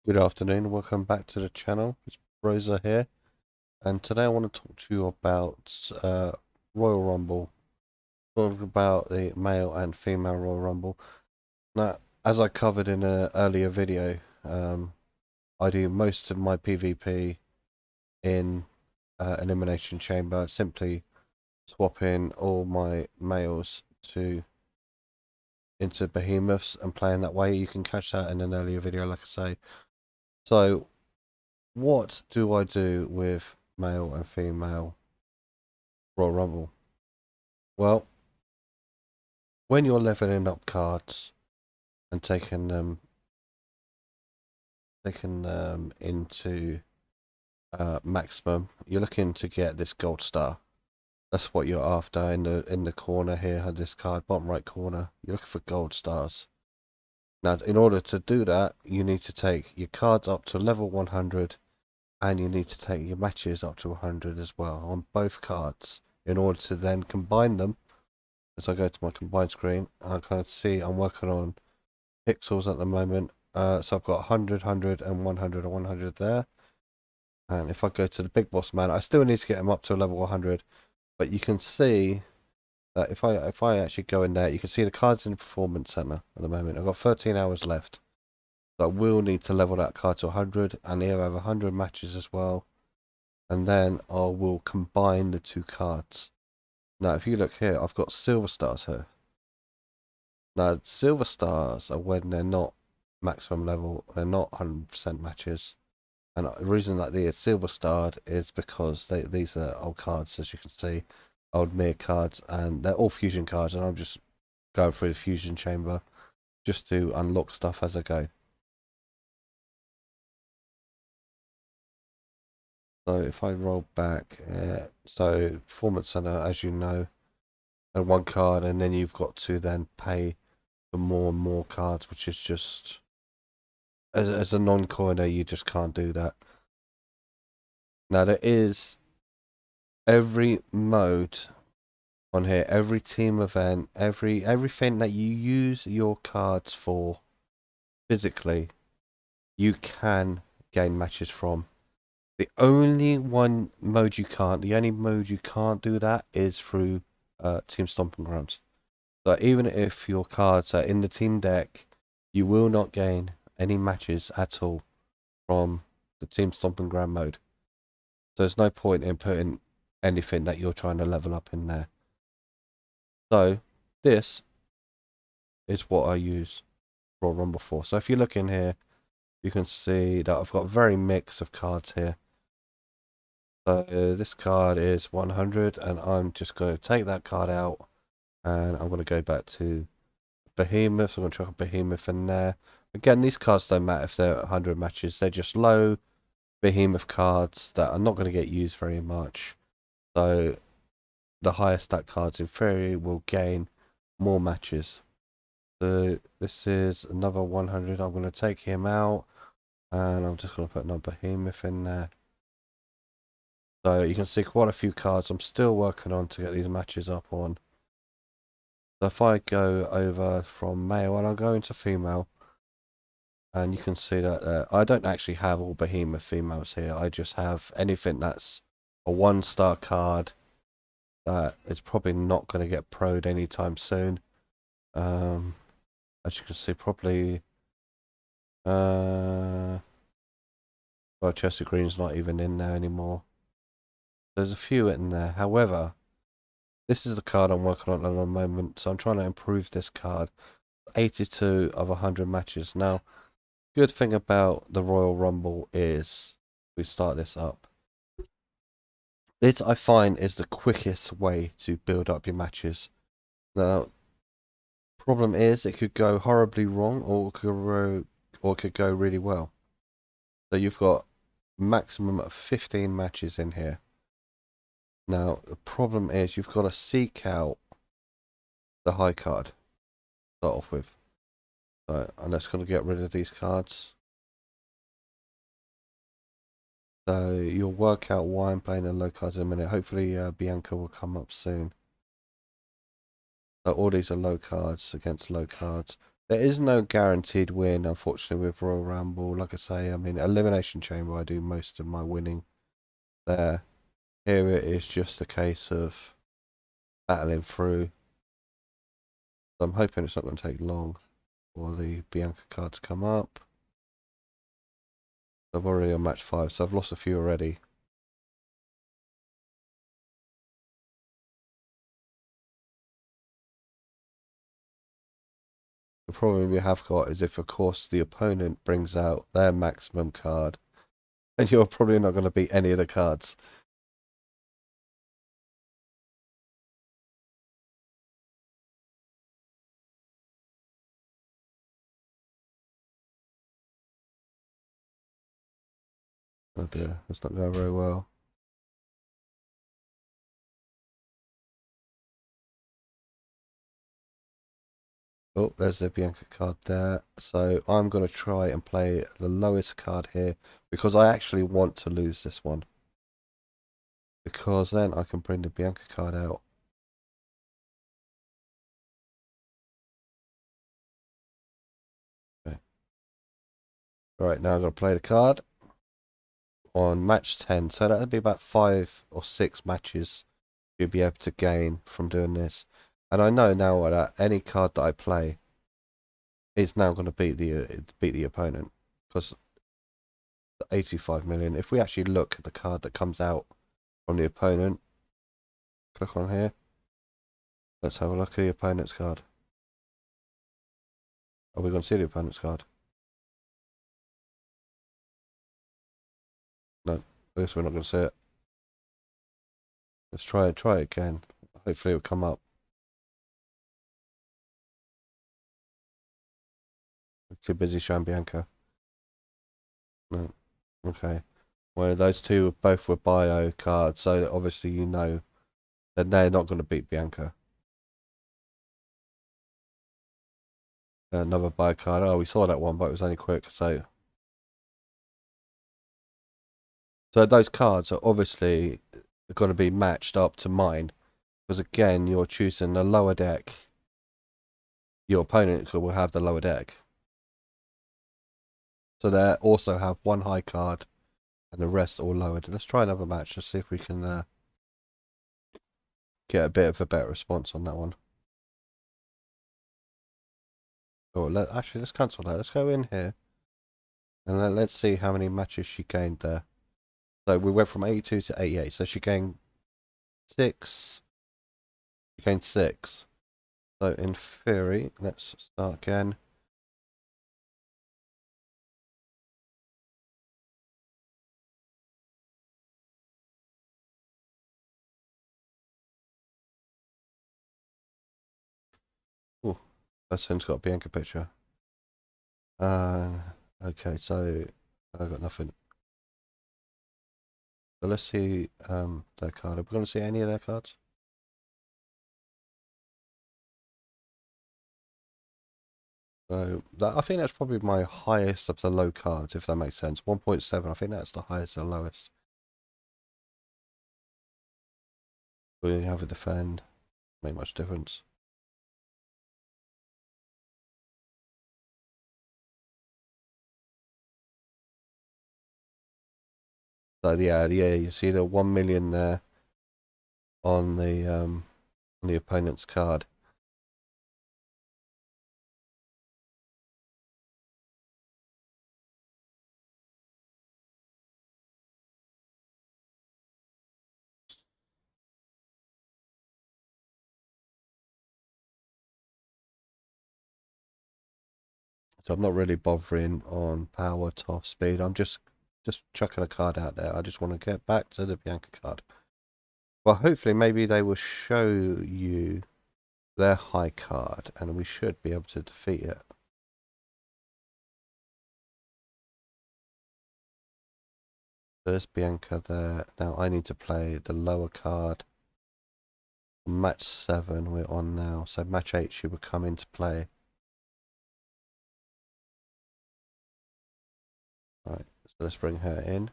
Good afternoon, welcome back to the channel. It's Brozar here, and today I want to talk to you about Royal Rumble. Talk about the male and female Royal Rumble. Now, as I covered in an earlier video, I do most of my PvP in Elimination Chamber, simply swapping all my males into behemoths and playing that way. You can catch that in an earlier video, like I say. So, what do I do with male and female Royal Rumble? Well, when you're leveling up cards and taking them into maximum, you're looking to get this gold star. That's what you're after in the corner here, this card, bottom right corner. You're looking for gold stars. Now, in order to do that, you need to take your cards up to level 100, and you need to take your matches up to 100 as well on both cards in order to then combine them. As I go to my combined screen, I can see I'm working on pixels at the moment. So I've got 100, 100, and 100 and 100 there. And if I go to the big boss man, I still need to get him up to level 100. But you can see that if I actually go in there, you can see the cards in the performance center at the moment. I've got 13 hours left. So I will need to level that card to 100, and here I have 100 matches as well. And then I will combine the two cards. Now, if you look here, I've got silver stars here. Now, silver stars are when they're not maximum level, they're not 100% matches. And the reason that they are silver starred is because these are old cards, as you can see, old mirror cards, and they're all fusion cards, and I'm just going through the fusion chamber just to unlock stuff as I go. So if I roll back, so Performance Center, as you know, and one card, and then you've got to then pay for more and more cards, which is just, as a non-coiner, you just can't do that. Now there is every mode on here, every team event, everything that you use your cards for physically, you can gain matches from. The only mode you can't do that is through Team Stomping Grounds. So even if your cards are in the team deck, you will not gain any matches at all from the Team Stomping Ground mode. So there's no point in putting anything that you're trying to level up in there. So this is what I use Royal Rumble for. So if you look in here, you can see that I've got a very mix of cards here. So this card is 100, and I'm just going to take that card out, and I'm going to go back to Behemoth. I'm going to chuck a Behemoth in there. Again, these cards don't matter if they're 100 matches. They're just low Behemoth cards that are not going to get used very much. So the higher stat cards in theory will gain more matches. So this is another 100. I'm going to take him out, and I'm just going to put another Behemoth in there. So you can see quite a few cards I'm still working on to get these matches up on. So if I go over from male and I'll go into female, and you can see that I don't actually have all Behemoth females here. I just have anything that's a 1-star card that is probably not going to get pro'd anytime soon. As you can see, probably well, Chester Green's not even in there anymore. There's a few in there. However, this is the card I'm working on at the moment, so I'm trying to improve this card. 82 of 100 matches. Now, good thing about the Royal Rumble is, we start this up. This, I find, is the quickest way to build up your matches. Now, problem is, it could go horribly wrong, or it could go really well. So you've got maximum of 15 matches in here. Now, the problem is you've got to seek out the high card to start off with. So I'm just going to get rid of these cards. So you'll work out why I'm playing the low cards in a minute. Hopefully Bianca will come up soon. So all these are low cards against low cards. There is no guaranteed win, unfortunately, with Royal Rumble. Like I say, I mean, Elimination Chamber, I do most of my winning there. Here it is just a case of battling through. So I'm hoping it's not going to take long for the Bianca card to come up. I've already on match 5, so I've lost a few already. The problem we have got is if, of course, the opponent brings out their maximum card, and you're probably not going to beat any of the cards. Oh dear, that's not going very well. Oh, there's the Bianca card there. So I'm going to try and play the lowest card here because I actually want to lose this one. Because then I can bring the Bianca card out. Okay. Right, now I'm going to play the card on match 10. So that'll be about 5 or 6 matches you'll be able to gain from doing this. And I know now that any card that I play is now going to beat the opponent because 85 million. If we actually look at the card that comes out from the opponent, click on here. Let's have a look at the opponent's card. Are we going to see the opponent's card? No, I guess we're not going to see it. Let's try it again. Hopefully it'll come up. Too busy showing Bianca. No. Okay. Well, those two both were bio cards, so obviously you know that they're not going to beat Bianca. Another bio card. Oh, we saw that one, but it was only quick. So those cards are obviously going to be matched up to mine. Because again, you're choosing the lower deck. Your opponent will have the lower deck. So they also have one high card and the rest all lowered. Let's try another match. Let's see if we can get a bit of a better response on that one. Oh, actually, let's cancel that. Let's go in here. And then let's see how many matches she gained there. So we went from 82 to 88. So she gained 6. She gained 6. So in theory, let's start again. Oh, person's got a Bianca picture. Okay, so I've got nothing. So let's see their card. Are we going to see any of their cards? So I think that's probably my highest of the low cards, if that makes sense. 1.7, I think that's the highest and lowest. We have a defend, make much difference. So yeah, you see the 1 million there on the opponent's card. So I'm not really bothering on power, top speed. I'm just chucking a card out there. I just want to get back to the Bianca card. Well, hopefully maybe they will show you their high card and we should be able to defeat it. There's Bianca there. Now I need to play the lower card. Match 7 we're on now. So match 8 she would come into play. Right, so let's bring her in.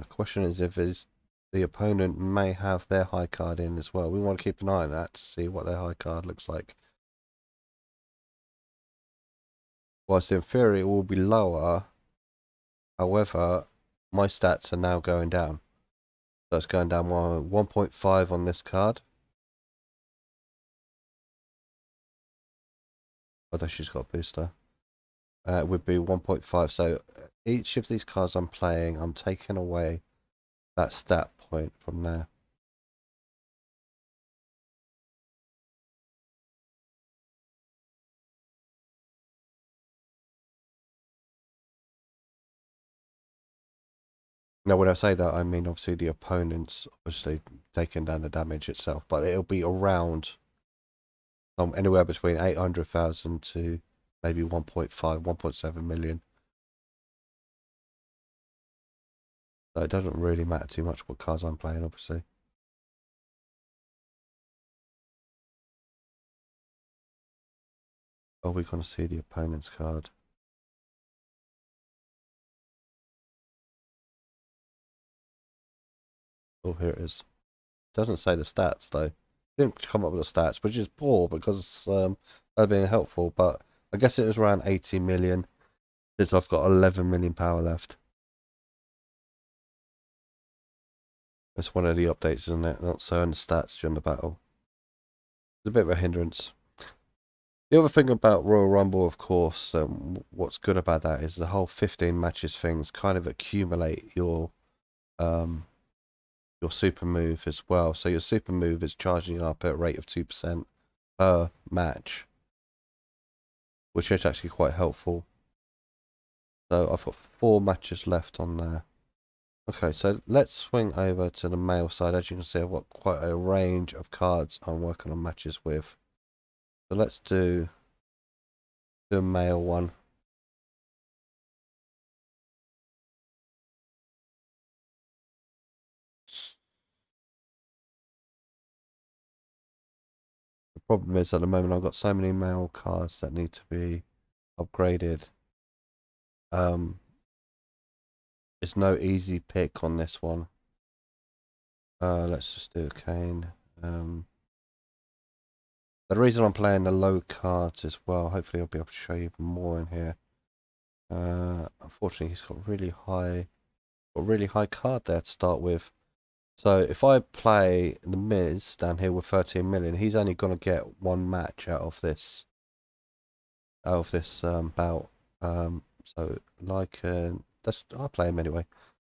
Question is if the opponent may have their high card in as well. We want to keep an eye on that to see what their high card looks like. Whilst in theory it will be lower, however, my stats are now going down. So it's going down 1.5 on this card. Although she's got a booster. It would be 1.5. So each of these cards I'm playing, I'm taking away that stat point from there. Now, when I say that, I mean obviously the opponent's obviously taking down the damage itself, but it'll be around anywhere between 800,000 to maybe 1.5, 1.7 million. So it doesn't really matter too much what cards I'm playing, obviously. Oh, we're going to see the opponent's card. Oh, here it is. Doesn't say the stats though. Didn't come up with the stats, which is poor because that'd been helpful. But I guess it was around 80 million. Since I've got 11 million power left. That's one of the updates, isn't it? Not showing the stats during the battle. It's a bit of a hindrance. The other thing about Royal Rumble, of course, what's good about that is the whole 15 matches things kind of accumulate your super move as well. So your super move is charging up at a rate of 2% per match, which is actually quite helpful. So I've got 4 matches left on there. Okay, so let's swing over to the male side. As you can see, I've got quite a range of cards I'm working on matches with. So let's do a male one. The problem is at the moment I've got so many male cards that need to be upgraded. It's no easy pick on this one. Let's just do a cane. The reason I'm playing the low cards as well, hopefully I'll be able to show you more in here. Unfortunately, he's got a really high card there to start with. So if I play the Miz down here with 13 million, he's only going to get 1 match out of this bout. So like I'll play him anyway.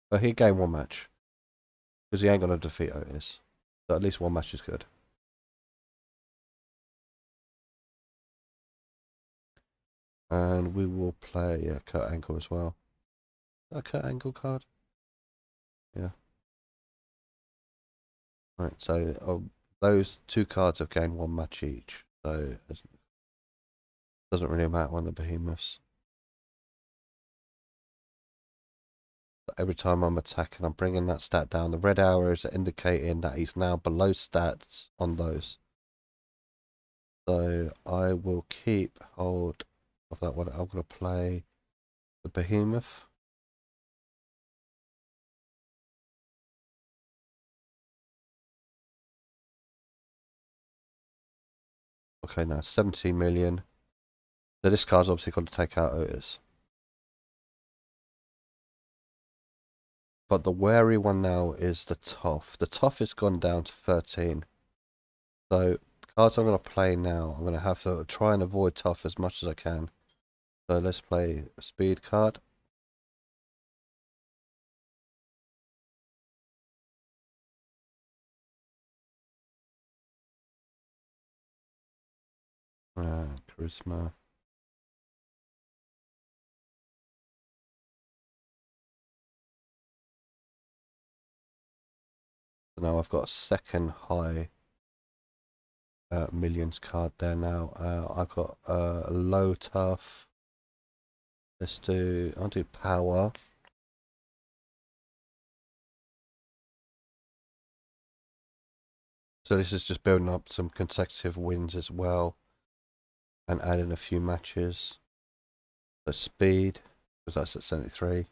But he gained 1 match because he ain't going to defeat Otis. So at least 1 match is good. And we will play Kurt Angle as well. A Kurt Angle card? Yeah. Right, so those 2 cards have gained 1 match each. So it doesn't really matter on the behemoths. But every time I'm attacking, I'm bringing that stat down. The red arrows are indicating that he's now below stats on those. So I will keep hold of that one. I'm going to play the behemoth. Okay, now 17 million. So this card's obviously got to take out Otis. But the wary one now is the tough. The tough has gone down to 13. So cards I'm going to play now, I'm going to have to try and avoid tough as much as I can. So let's play a speed card. Charisma. So now I've got a second high millions card there now. I've got a low tough. I'll do power. So this is just building up some consecutive wins as well. And adding a few matches. So speed, because that's at 73.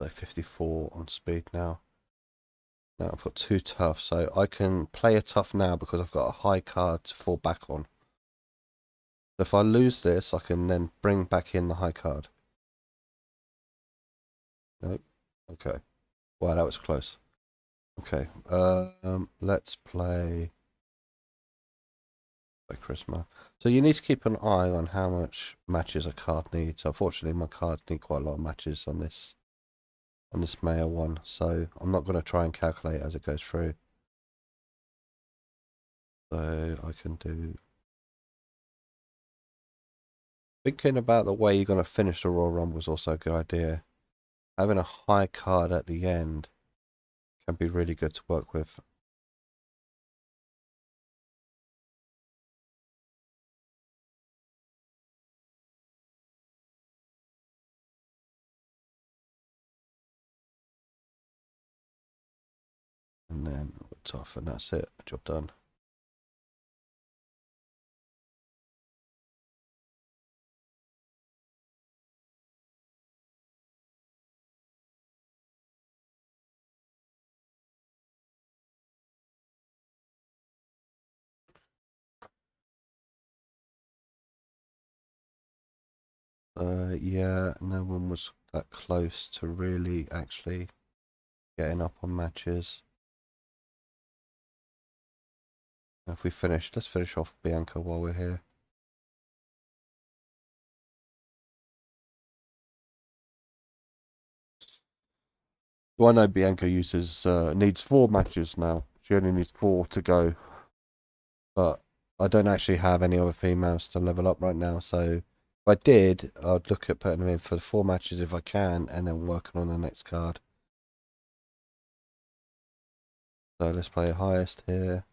So 54 on speed now. Now I've got 2 tough, so I can play a tough now because I've got a high card to fall back on. So if I lose this, I can then bring back in the high card. Nope. Okay. Wow, that was close. Okay. Let's play Charisma. So you need to keep an eye on how much matches a card needs. Unfortunately, my cards need quite a lot of matches on this male one, so I'm not going to try and calculate as it goes through. So I can do. Thinking about the way you're going to finish the Royal Rumble is also a good idea. Having a high card at the end can be really good to work with. And then it's off, and that's it. Job done. Yeah, no one was that close to really actually getting up on matches. If we finish, let's finish off Bianca while we're here. Well, I know Bianca needs 4 matches now. She only needs 4 to go. But I don't actually have any other females to level up right now, so if I did, I'd look at putting them in for the 4 matches if I can, and then working on the next card. So let's play highest here.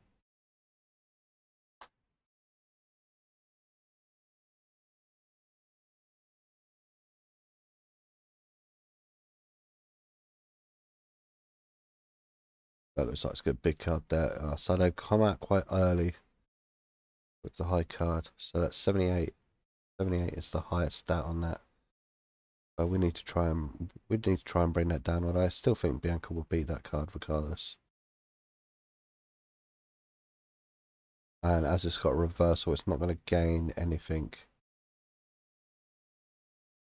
That looks like it's got a big card there. So they've come out quite early with the high card. So that's 78. 78 is the highest stat on that. But we need to try and bring that down. Although I still think Bianca will beat that card regardless. And as it's got a reversal, it's not going to gain anything.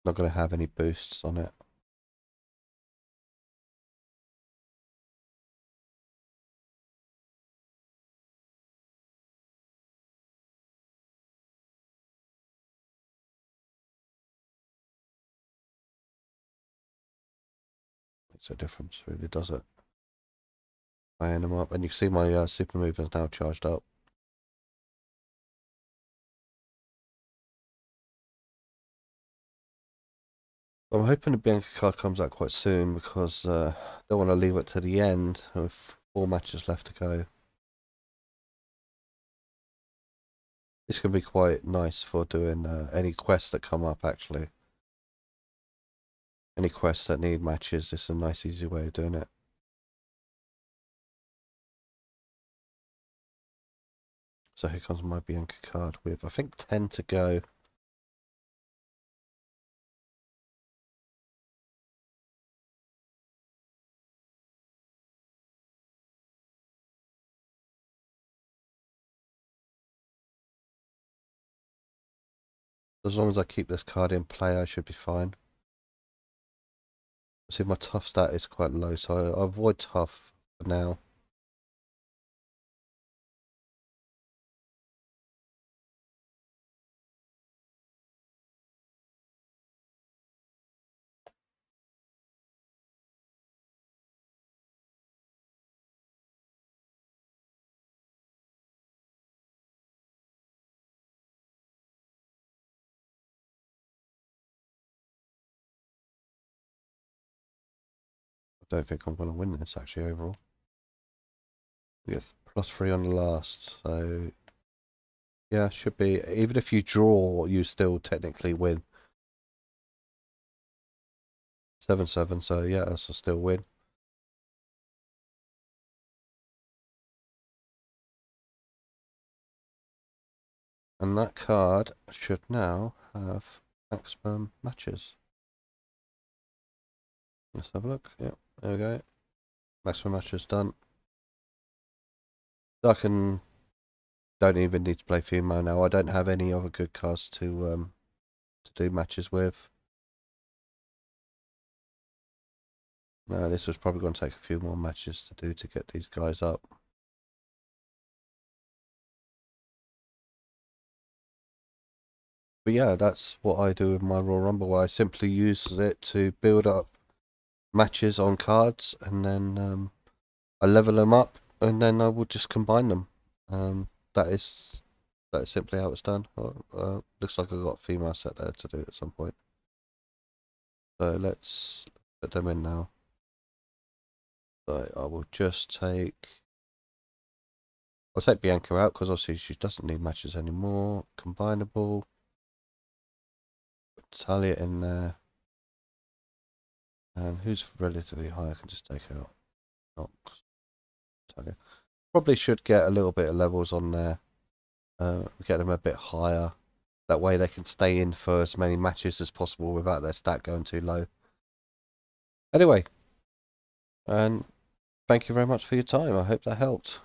Not going to have any boosts on it. Makes a difference, really, does it? Playing them up, and you can see my super move is now charged up. I'm hoping the Bianca card comes out quite soon because I don't want to leave it to the end with 4 matches left to go. This can be quite nice for doing any quests that come up, actually. Any quests that need matches, this is a nice, easy way of doing it. So here comes my Bianca card with, I think, 10 to go. As long as I keep this card in play, I should be fine. See, my tough stat is quite low, so I avoid tough for now. I don't think I'm going to win this, actually, overall. We get +3 on the last, so yeah, should be. Even if you draw, you still technically win. 7-7, so yeah, that's a still win. And that card should now have maximum matches. Let's have a look. Yeah, there we go. Maximum matches done. So I don't even need to play female now. I don't have any other good cards to do matches with. No, this was probably going to take a few more matches to do to get these guys up. But yeah, that's what I do with my Royal Rumble. I simply use it to build up matches on cards, and then I level them up, and then I will just combine them. Um, that is simply how it's done. Looks like I've got a female set there to do at some point. So let's put them in now. So I will just I'll take Bianca out because obviously she doesn't need matches anymore. Combinable. Put Talia in there. And who's relatively high I can just take out. Nox. Talia. Probably should get a little bit of levels on there. Get them a bit higher. That way they can stay in for as many matches as possible without their stat going too low. Anyway, and thank you very much for your time. I hope that helped.